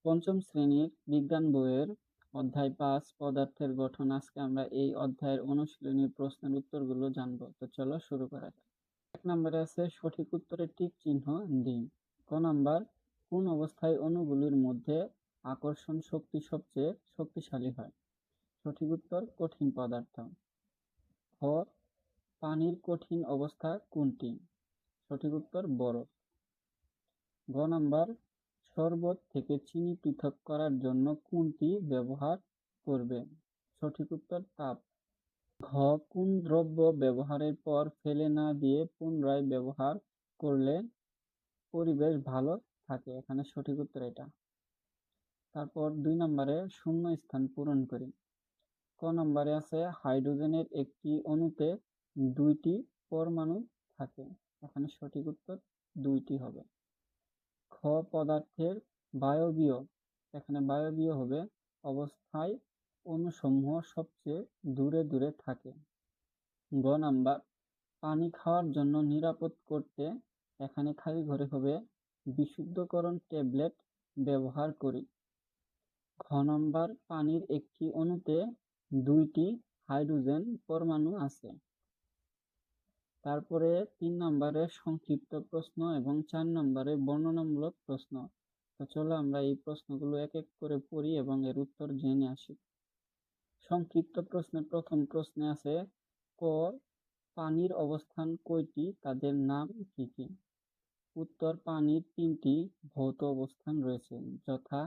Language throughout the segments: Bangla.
পঞ্চম শ্রেণীর বিজ্ঞান বইয়ের অধ্যায় ৫ পদার্থের গঠন। আজকে আমরা এই অধ্যায়ের অনুশীলনী প্রশ্নের উত্তরগুলো জানবো। তো চলো শুরু করা যাক। ১ নম্বরে আছে সঠিক উত্তরে টিক চিহ্ন দিন। ক নাম্বার, কোন অবস্থায় অণুগুলির মধ্যে আকর্ষণ শক্তি সবচেয়ে শক্তিশালী হয়? সঠিক উত্তর কঠিন পদার্থ। খ, পানির কঠিন অবস্থা কোনটি? সঠিক উত্তর বরফ। গ নাম্বার, শরবত থেকে চিনি পৃথক করার জন্য কোনটি ব্যবহার করবে? সঠিক উত্তর তাপ। ঘ, কোন দ্রব্য ব্যবহারের পর ফেলে না দিয়ে পুনরায় ব্যবহার করলে পরিবেশ ভালো থাকে? এখানে সঠিক উত্তর এটা। তারপর ২ নম্বরে শূন্য স্থান পূরণ করি। ক নম্বরে আছে হাইড্রোজেনের একটি অণুতে ২টি পরমাণু থাকে। এখানে সঠিক উত্তর ২টি হবে। খ, পদার্থের বায়বীয়, এখানে বায়বীয় হবে অবস্থায় অণুসমূহ সবচেয়ে দূরে দূরে থাকে। গ নাম্বার, পানি খাওয়ার জন্য নিরাপদ করতে এখানে খালি ঘরে হবে বিশুদ্ধকরণ ট্যাবলেট ব্যবহার করি। ঘ নাম্বার, পানির একটি অণুতে ২টি হাইড্রোজেন পরমাণু আছে। তারপরে ৩ নম্বরে সংক্ষিপ্ত প্রশ্ন এবং ৪ নম্বরে বর্ণনামূলক প্রশ্ন। তো চলো আমরা এই প্রশ্নগুলো এক এক করে পড়ি এবং এর উত্তর জেনে আসি। সংক্ষিপ্ত প্রশ্নের প্রথম প্রশ্নে আছে ক, পানির অবস্থান কয়টি, তাদের নাম কি কি? উত্তর, পানির ৩টি ভৌত অবস্থান রয়েছে, যথা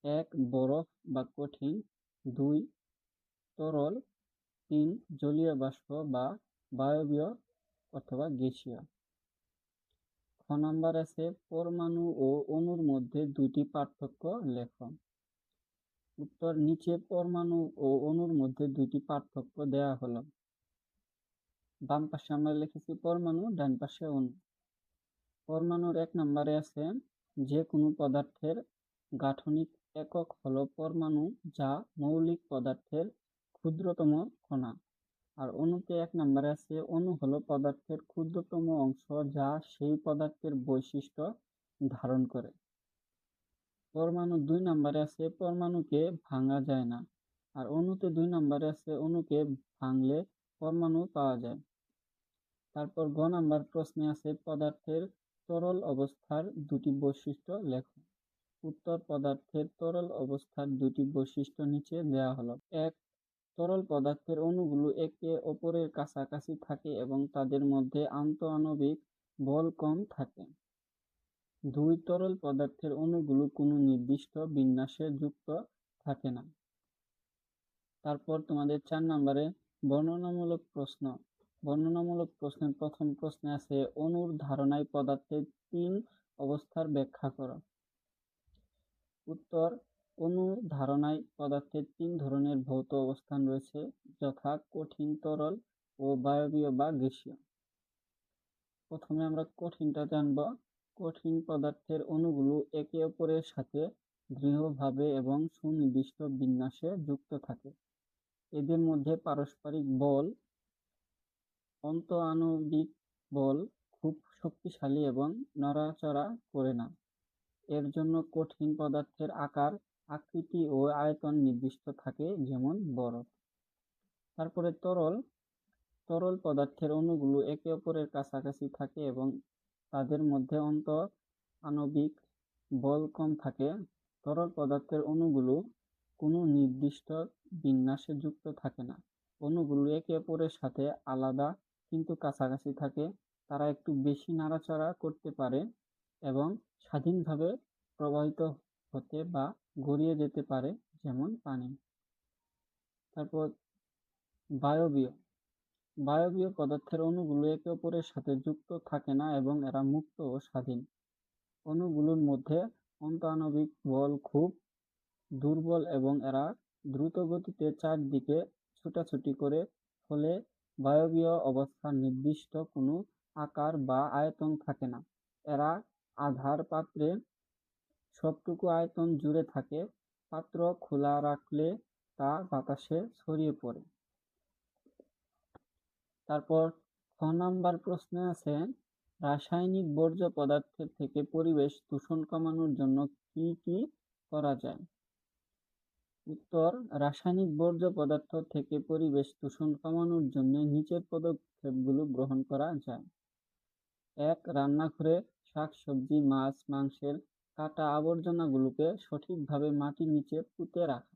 ১ বরফ বা কঠিন, ২ তরল, ৩ জলীয় বাষ্প বা বায়বীয় অথবা গ্যাসীয়। খ নাম্বার আছে পরমাণু ও অণুর মধ্যে ২টি পার্থক্য লেখ। উত্তর, নিচে পরমাণু ও অণুর মধ্যে ২টি পার্থক্য দেয়া হলো। বাম পাশে আমরা লিখেছি পরমাণু, ডান পাশে অণু। পরমাণুর ১ নম্বরে আছে যে কোনো পদার্থের গাঠনিক একক হলো পরমাণু, যা মৌলিক পদার্থের ক্ষুদ্রতম কণা। আর অণুতে ১ নম্বরে আছে অণু হলো পদার্থের ক্ষুদ্রতম অংশ, যা সেই পদার্থের বৈশিষ্ট্য ধারণ করে। পরমাণু ২ নম্বরে আছে পরমাণুকে ভাঙা যায় না। আর অণুতে ২ নম্বরে আছে অণুকে ভাঙলে পরমাণু পাওয়া যায়। তারপর গ নাম্বার প্রশ্নে আছে পদার্থের তরল অবস্থার ২টি বৈশিষ্ট্য লেখ। উত্তর, পদার্থের তরল অবস্থার ২টি বৈশিষ্ট্য নিচে দেওয়া হলো। ১, তরল পদার্থের অণুগুলো একে অপরের কাছাকাছি থাকে এবং তাদের মধ্যে আন্তঃআণবিক বল কম থাকে। ২, তরল পদার্থের অণুগুলো কোনো নির্দিষ্ট বিন্যাসে যুক্ত থাকে না। তারপর তোমাদের ৪ নম্বরে বর্ণনামূলক প্রশ্ন। বর্ণনামূলক প্রশ্নের প্রথম প্রশ্নে আছে অণুর ধারণায় পদার্থের ৩ অবস্থার ব্যাখ্যা করো। উত্তর, অণুর ধারণায় পদার্থের ৩ ধরনের ভৌত অবস্থান রয়েছে, যথা কঠিন, তরল ও বায়বীয় বা গ্যাসীয়। প্রথমে আমরা কঠিনটা জানব। কঠিন পদার্থের অণুগুলো একে অপরের সাথে দৃঢ়ভাবে এবং সুনির্দিষ্ট বিন্যাসে যুক্ত থাকে। এদের মধ্যে পারস্পরিক বল, আন্তঃআণবিক বল খুব শক্তিশালী এবং নড়াচড়া করে না। এর জন্য কঠিন পদার্থের আকার, আকৃতি ও আয়তন নির্দিষ্ট থাকে, যেমন বরফ। তারপরে তরল। তরল পদার্থের অণুগুলো একে অপরের কাছাকাছি থাকে এবং তাদের মধ্যে আণবিক বল কম থাকে। তরল পদার্থের অণুগুলো কোনো নির্দিষ্ট বিন্যাসে যুক্ত থাকে না। অণুগুলো একে অপরের সাথে আলাদা কিন্তু কাছাকাছি থাকে। তারা একটু বেশি নাড়াচাড়া করতে পারে এবং স্বাধীনভাবে প্রবাহিত হতে বা গড়িয়ে যেতে পারে, যেমন পানি। তারপর বায়বীয়। বায়বীয় পদার্থের অণুগুলো একে অপরের সাথে যুক্ত থাকে না এবং এরা মুক্ত ও স্বাধীন। অণুগুলোর মধ্যে আন্তঃআণবিক বল খুব দুর্বল এবং এরা দ্রুত গতিতে চারদিকে ছোটাছুটি করে, ফলে বায়বীয় অবস্থার নির্দিষ্ট কোনো আকার বা আয়তন থাকে না। এরা আধার পাত্রে সবটুকু আয়তন জুড়ে থাকে। পাত্র খোলা রাখলে তা বাতাসে ছড়িয়ে পড়ে। তারপর খ নাম্বার প্রশ্নে আছে রাসায়নিক বর্জ্য পদার্থের থেকে পরিবেশ দূষণ কমানোর জন্য কি কি করা যায়? উত্তর, রাসায়নিক বর্জ্য পদার্থ থেকে পরিবেশ দূষণ কমানোর জন্য নিচের পদক্ষেপগুলো গ্রহণ করা যায়। ১. রান্নাঘরে শাকসবজি, মাছ, মাংসের কাটা আবর্জনাগুলোকে সঠিকভাবে মাটির নিচে পুঁতে রাখা।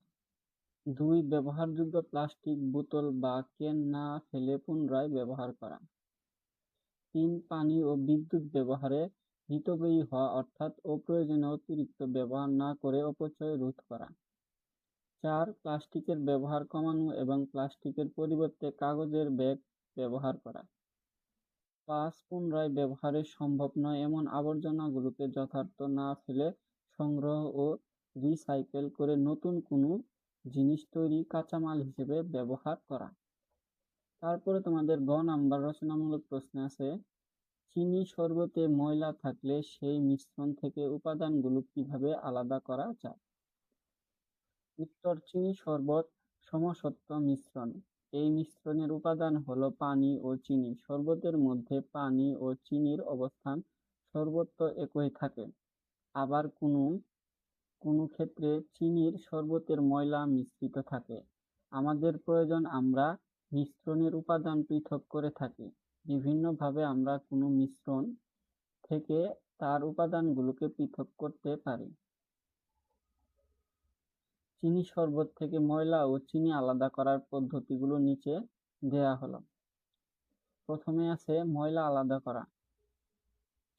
২. ব্যবহারযোগ্য প্লাস্টিক বোতল বা ক্যান না ফেলে পুনরায় ব্যবহার করা। ৩. পানি ও বিদ্যুৎ ব্যবহারে মিতব্যয়ী হওয়া অর্থাৎ অপ্রয়োজনীয় অতিরিক্ত ব্যবহার না করে অপচয় রোধ করা। ৪. প্লাস্টিকের ব্যবহার কমানো এবং প্লাস্টিকের পরিবর্তে কাগজের ব্যাগ ব্যবহার করা। ৫. পুনরায় ব্যবহারে সম্ভব নয় এমন আবর্জনাগুলোকে যথার্থ না ফেলে সংগ্রহ ও রিসাইকেল করে নতুন কোনো জিনিস তৈরি কাঁচামাল হিসেবে ব্যবহার করা। তারপরে তোমাদের গ নাম্বার রচনামূলক প্রশ্ন আছে, চিনি শরবতে ময়লা থাকলে সেই মিশ্রণ থেকে উপাদানগুলো কিভাবে আলাদা করা যায়? উত্তর, চিনি শরবত সমসত্ব মিশ্রণ। এই মিশ্রণের উপাদান হলো পানি ও চিনি। শরবতের মধ্যে পানি ও চিনির অবস্থান সর্বত্র একই থাকে। আবার কোনো কোনো ক্ষেত্রে চিনির শরবতের ময়লা মিশ্রিত থাকে। আমাদের প্রয়োজন আমরা মিশ্রণের উপাদান পৃথক করে থাকি। বিভিন্নভাবে আমরা কোনো মিশ্রণ থেকে তার উপাদানগুলোকে পৃথক করতে পারি। চিনি শরবত থেকে ময়লা ও চিনি আলাদা করার পদ্ধতিগুলো নিচে দেয়া হলো। প্রথমে আছে ময়লা আলাদা করা।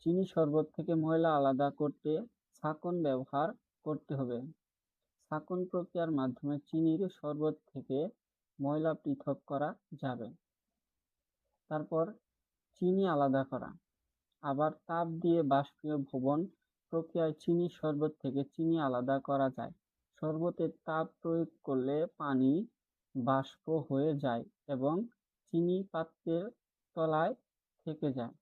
চিনি শরবত থেকে ময়লা আলাদা করতে ছাঁকন ব্যবহার করতে হবে। ছাঁকন প্রক্রিয়ার মাধ্যমে চিনির শরবত থেকে ময়লা পৃথক করা যাবে। তারপর চিনি আলাদা করা। আবার তাপ দিয়ে বাষ্পীভবন প্রক্রিয়ায় চিনি শরবত থেকে চিনি আলাদা করা যায়। শরবতে তাপ প্রয়োগ করলে পানি বাষ্প হয়ে যায় এবং চিনি পাত্রের তলায় থেকে যায়।